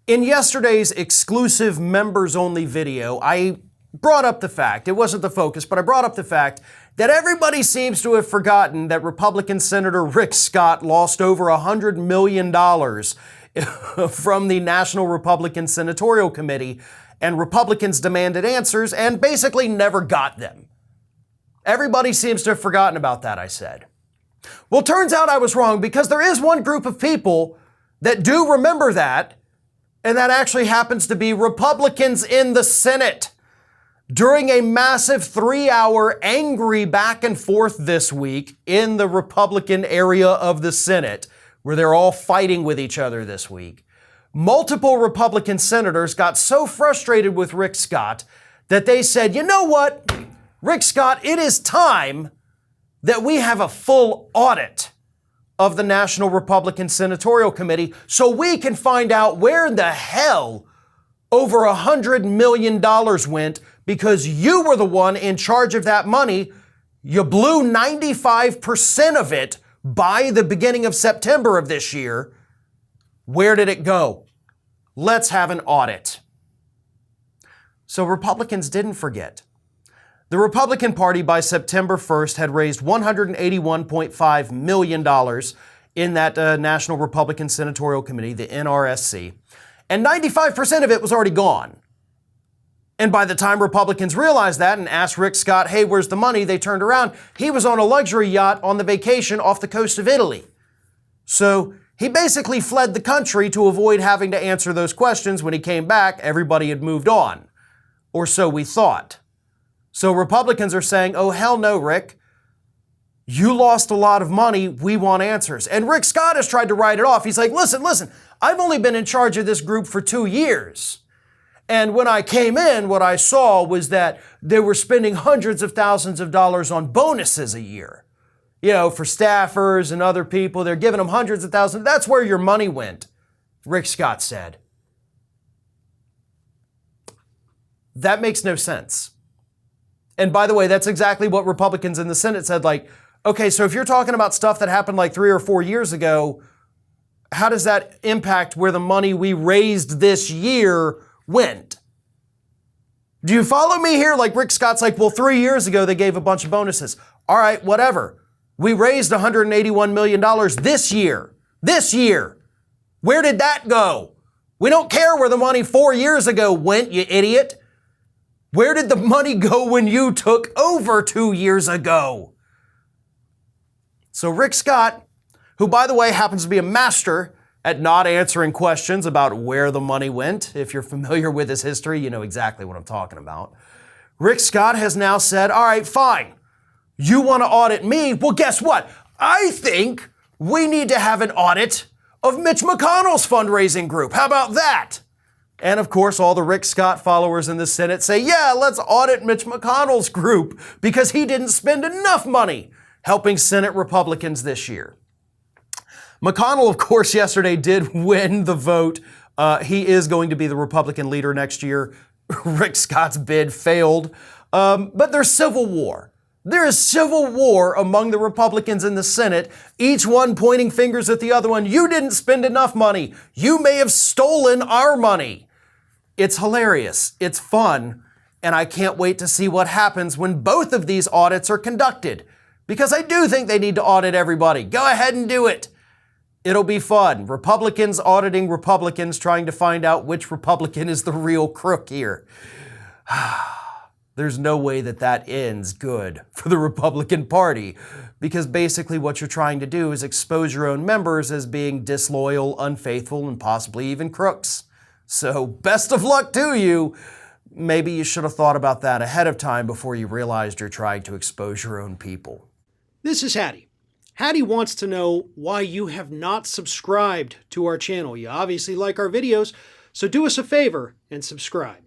In yesterday's exclusive members-only video, I brought up the fact, it wasn't the focus, but I brought up the fact that everybody seems to have forgotten that Republican Senator Rick Scott lost over $100 million from the National Republican Senatorial Committee, and Republicans demanded answers and basically never got them. Everybody seems to have forgotten about that, I said. Well, turns out I was wrong, because there is one group of people that do remember that, and that actually happens to be Republicans in the Senate. During a massive 3-hour angry back and forth this week in the Republican area of the Senate, where they're all fighting with each other this week, multiple Republican senators got so frustrated with Rick Scott that they said, you know what, Rick Scott, it is time that we have a full audit of the National Republican Senatorial Committee so we can find out where the hell over $100 million went, because you were the one in charge of that money. You blew 95% of it by the beginning of September of this year. Where did it go? Let's have an audit. So Republicans didn't forget. The Republican Party by September 1st had raised $181.5 million in that National Republican Senatorial Committee, the NRSC, and 95% of it was already gone. And by the time Republicans realized that and asked Rick Scott, hey, where's the money? They turned around. He was on a luxury yacht on the vacation off the coast of Italy. So he basically fled the country to avoid having to answer those questions. When he came back, everybody had moved on. Or so we thought. So Republicans are saying, oh, hell no, Rick. You lost a lot of money. We want answers. And Rick Scott has tried to write it off. He's like, listen, I've only been in charge of this group for 2 years. And when I came in, what I saw was that they were spending hundreds of thousands of dollars on bonuses a year. You know, for staffers and other people, they're giving them hundreds of thousands. That's where your money went, Rick Scott said. That makes no sense. And by the way, that's exactly what Republicans in the Senate said. Like, okay, so if you're talking about stuff that happened like 3 or 4 years ago, how does that impact where the money we raised this year went? Do you follow me here? Like Rick Scott's like, well, 3 years ago, they gave a bunch of bonuses. All right, whatever. We raised $181 million this year. This year. Where did that go? We don't care where the money 4 years ago went, you idiot. Where did the money go when you took over 2 years ago? So Rick Scott, who by the way happens to be a master at not answering questions about where the money went. If you're familiar with his history, you know exactly what I'm talking about. Rick Scott has now said, all right, fine. You want to audit me? Well, guess what? I think we need to have an audit of Mitch McConnell's fundraising group. How about that? And of course, all the Rick Scott followers in the Senate say, yeah, let's audit Mitch McConnell's group because he didn't spend enough money helping Senate Republicans this year. McConnell, of course, yesterday did win the vote. He is going to be the Republican leader next year. Rick Scott's bid failed. But there's civil war. There is civil war among the Republicans in the Senate, each one pointing fingers at the other one. You didn't spend enough money. You may have stolen our money. It's hilarious. It's fun. And I can't wait to see what happens when both of these audits are conducted. Because I do think they need to audit everybody. Go ahead and do it. It'll be fun. Republicans auditing Republicans, trying to find out which Republican is the real crook here. There's no way that that ends good for the Republican Party, because basically what you're trying to do is expose your own members as being disloyal, unfaithful, and possibly even crooks. So best of luck to you. Maybe you should have thought about that ahead of time before you realized you're trying to expose your own people. This is Hattie. Hattie wants to know why you have not subscribed to our channel. You obviously like our videos, so do us a favor and subscribe.